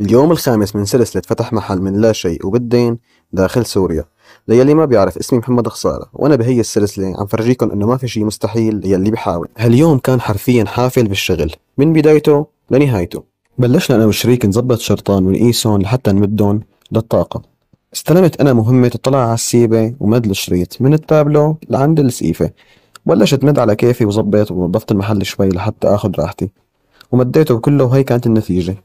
اليوم الخامس من سلسلة فتح محل من لا شيء وبالدين داخل سوريا. ليلي ما بيعرف، اسمي محمد خسارة، وانا بهي السلسلة عم فرجيكم انه ما في شي مستحيل ليلي بحاول. هاليوم كان حرفيا حافل بالشغل من بدايته لنهايته. بلشنا انا وشريك نظبط شرطان ونقيسهم لحتى نمدهم للطاقة. استلمت انا مهمة تطلع على السيبة ومد الشريط من التابلو لعند السقيفة. بلشت مد على كيفي وظبط ونظفت المحل شوي لحتى اخذ راحتي، ومديته كله وهي كانت النتيجة.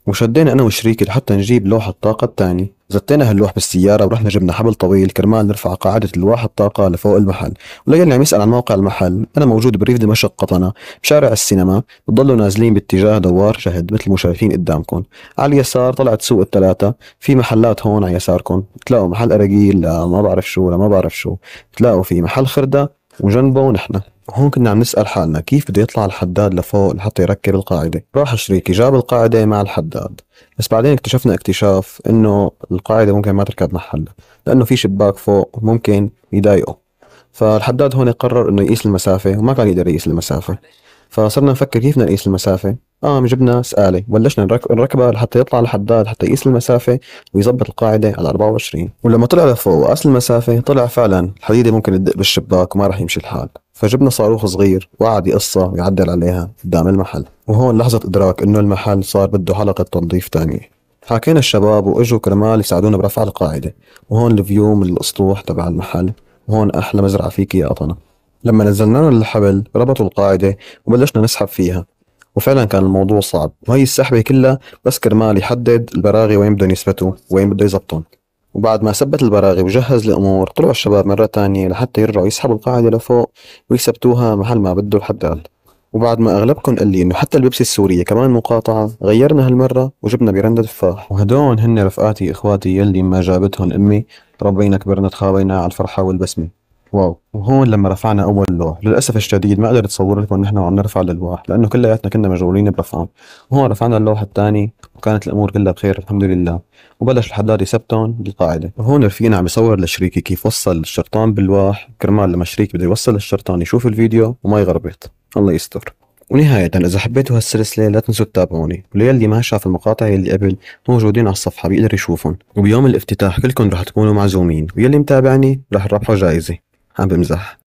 وشدينا انا وشريكي لحتى نجيب لوح الطاقة الثاني. زتينا هاللوح بالسيارة ورحنا جبنا حبل طويل كرمال نرفع قاعدة لوح الطاقة لفوق المحل. وليلي عم يسأل عن موقع المحل، انا موجود بريف دمشق قطنة بشارع السينما، بتضلوا نازلين باتجاه دوار شهد مثل ما شايفين قدامكم. على اليسار طلعت سوق الثلاثة، في محلات هون على يساركم بتلاقوا محل أراجيل لا ما بعرف شو لا ما بعرف شو، بتلاقوا في محل خردة وجنبه نحن. وهون كنا عم نسأل حالنا كيف بده يطلع الحداد لفوق لحتى يركب القاعدة. راح شريكي جاب القاعدة مع الحداد، بس بعدين اكتشفنا اكتشاف انه القاعدة ممكن ما تركب محلها لانه في شباك فوق ممكن يضايقه. فالحداد هون قرر انه يقيس المسافة وما كان يقدر يقيس المسافة. فصرنا نفكر كيف بدنا نقيس المسافة. جبنا سآلة بلشنا نركبها لحتى يطلع الحداد حتى يقيس المسافة ويظبط القاعدة على 24. ولما طلع لفوق وقاس المسافة طلع فعلا الحديدة ممكن تدق بالشباك وما راح يمشي الحال. فجبنا صاروخ صغير وقعد يقصها ويعدل عليها قدام المحل. وهون لحظة إدراك إنه المحل صار بده حلقة تنظيف تانية. حكينا الشباب وإجوا كرمال يساعدونا برفع القاعدة. وهون الفيو من الأسطوح تبع المحل، وهون أحلى مزرعة فيك يا قطنة. لما نزلنا لهم الحبل ربطوا القاعدة وبلشنا نسحب فيها، وفعلا كان الموضوع صعب. وهي السحبة كلها بس كرمال يحدد البراغي وين بدهم يثبتوا وين بده يزبطون. وبعد ما ثبت البراغي وجهز الأمور طلعوا الشباب مرة تانية لحتى يرجعوا يسحبوا القاعدة لفوق ويثبتوها محل ما بده الحداد. وبعد ما أغلبكم قال لي إنه حتى البيبسي السورية كمان مقاطعة، غيرنا هالمرة وجبنا برندة تفاح. وهدول هن رفقاتي إخواتي يلي ما جابتهم أمي، ربينا كبرنا تخابينا على الفرحة والبسمة. واو. وهون لما رفعنا أول لوح للأسف الشديد ما قدرت أصور لكم نحن وعم نرفع الألواح لأنه كلياتنا كنا مشغولين برفعهم. وهون رفعنا اللوح الثاني وكانت الأمور كلها بخير الحمد لله. وبلش الحداد يثبتهم بالقاعدة. وهون رفيقنا عم يصور لشريكي كيف وصل الشرطان باللواح كرمال لما شريكي بده يوصل الشرطان يشوف الفيديو وما يغربط. الله يستر. ونهاية إذا حبيتوا هالسلسلة لا تنسوا تتابعوني، وليلي ما شاف المقاطع يلي قبل موجودين على الصفحة بيقدر يشوفهم. وبيوم الافتتاح كلكم رح تكونوا معزومين، ويلي متابعني رح ربحوا جائزة. عم بمزح.